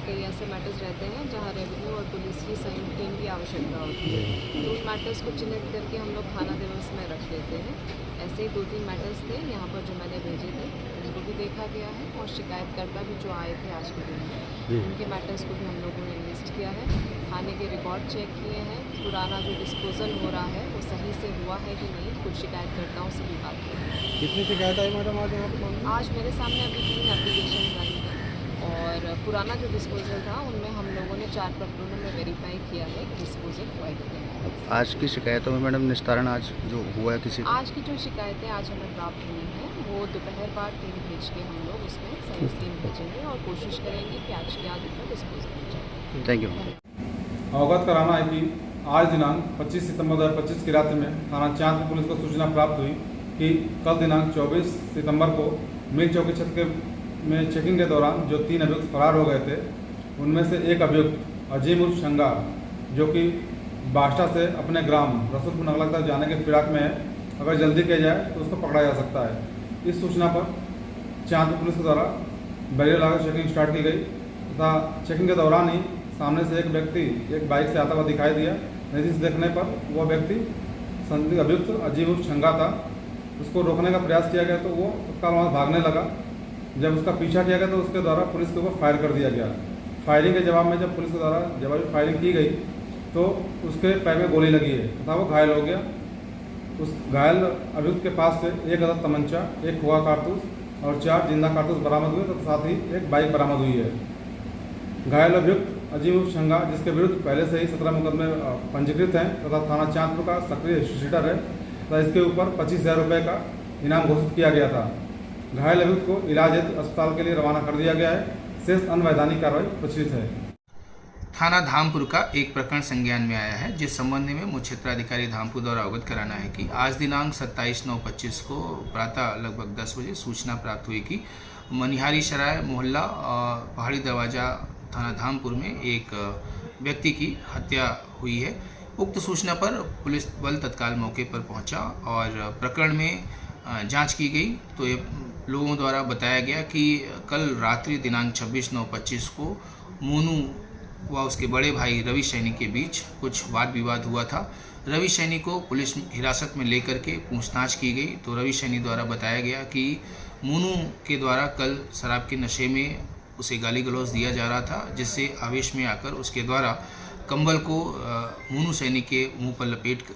कई ऐसे मैटर्स रहते हैं जहाँ रेवेन्यू और पुलिस की संयुक्त टीम की आवश्यकता होती है, तो उस मैटर्स को चिन्हित करके हम लोग थाना दिवस में रख लेते हैं। ऐसे ही 2-3 मैटर्स थे यहाँ पर जो मैंने भेजे थे, उनको भी देखा गया है और शिकायतकर्ता भी जो आए थे आज के दिन में, उनके मैटर्स को भी हम लोगों ने लिस्ट किया है। थाने के रिकॉर्ड चेक किए हैं, पुराना जो डिस्पोजल हो रहा है वो सही से हुआ है कि नहीं, कुछ शिकायतकर्ताओं से भी बात की है। कितनी शिकायत आई मैडम आज यहाँ पे? आज मेरे सामने अभी 3 एप्लीकेशन आई हैं और पुराना जो डिस्पोजल था उनमें हम लोगों ने 4 प्रकरणों में वेरीफाई किया है कि डिस्पोजल वाइड किया है। आज की शिकायतों में मैडम निस्तारण आज जो हुआ है किसी आज की जो शिकायतें आज हमें प्राप्त हुई हैं वो दोपहर बाद टीम भेज के हम लोग उसमें संयुक्त टीम भेजेंगे और कोशिश करेंगे कि आज के आज उनका डिस्पोजल हो जाए। Thank you. अवगत कराना है कि आज दिनांक 25 सितंबर 2025 की रात्रि में थाना चांदपुर पुलिस को सूचना प्राप्त हुई कि कल दिनांक 24 सितंबर को मिल चौकी क्षेत्र में चेकिंग के दौरान जो 3 अभियुक्त फरार हो गए थे, उनमें से एक अभियुक्त अजीम उर्फ शंगा जो कि बास्टा से अपने ग्राम रसूलपुर नगला तक जाने के फिराक में है, अगर जल्दी किया जाए तो उसको पकड़ा जा सकता है। इस सूचना पर चांदपुर पुलिस के द्वारा बैरियर लगाकर चेकिंग स्टार्ट की गई तथा चेकिंग के दौरान ही सामने से एक व्यक्ति एक बाइक से आता हुआ दिखाई दिया। नज़दीक देखने पर वह व्यक्ति संदिग्ध अभियुक्त अजीम उर्फ शंगा था। उसको रोकने का प्रयास किया गया तो वो तत्काल वहाँ भागने लगा। जब उसका पीछा किया गया तो उसके द्वारा पुलिस के ऊपर फायर कर दिया गया। फायरिंग के जवाब में जब पुलिस के द्वारा जवाबी फायरिंग की गई तो उसके पैर में गोली लगी है तथा वो घायल हो गया। उस घायल अभियुक्त के पास से एक अदद तमंचा, एक खोआ कारतूस और 4 जिंदा कारतूस बरामद हुए तथा साथ ही एक बाइक बरामद हुई है। घायल अभियुक्त अजीम उर्फ शंगा, जिसके विरुद्ध पहले से ही 17 मुकदमे पंजीकृत हैं तथा थाना चांदपुर का सक्रिय शीटर है तथा इसके ऊपर 25,000 रुपये का इनाम घोषित किया गया था। घायल अभियुक्त को इलाज हेतु अस्पताल के लिए रवाना कर दिया गया है। शेष अनवैधानिक कार्रवाई प्रचलित है। थाना धामपुर का एक प्रकरण संज्ञान में आया है, जिस संबंध में मुख्य क्षेत्राधिकारी धामपुर द्वारा अवगत कराना है कि आज दिनांक 27/9/25 को प्रातः लगभग 10 बजे सूचना प्राप्त हुई कि मनिहारी सराय मोहल्ला पहाड़ी दरवाजा थाना धामपुर में एक व्यक्ति की हत्या हुई है। उक्त सूचना पर पुलिस बल तत्काल मौके पर पहुंचा और प्रकरण में जांच की गई तो ये लोगों द्वारा बताया गया कि कल रात्रि दिनांक 26/9/25 को मोनू व उसके बड़े भाई रवि सैनी के बीच कुछ वाद विवाद हुआ था। रवि सैनी को पुलिस हिरासत में लेकर के पूछताछ की गई तो रवि सैनी द्वारा बताया गया कि मोनू के द्वारा कल शराब के नशे में उसे गाली गलौज दिया जा रहा था, जिससे आवेश में आकर उसके द्वारा कंबल को मोनू सैनी के मुंह पर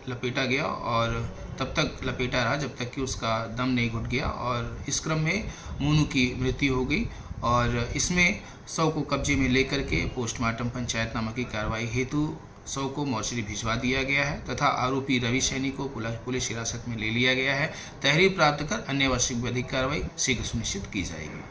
लपेटा गया और तब तक लपेटा रहा जब तक कि उसका दम नहीं घुट गया और इस क्रम में मोनू की मृत्यु हो गई और इसमें शव को कब्जे में लेकर के पोस्टमार्टम पंचायतनामा की कार्रवाई हेतु शव को मोर्चरी भिजवा दिया गया है तथा आरोपी रवि सैनी को पुलिस हिरासत में ले लिया गया है। तहरीर प्राप्त कर अन्य आवश्यक विधिक कार्रवाई शीघ्र सुनिश्चित की जाएगी।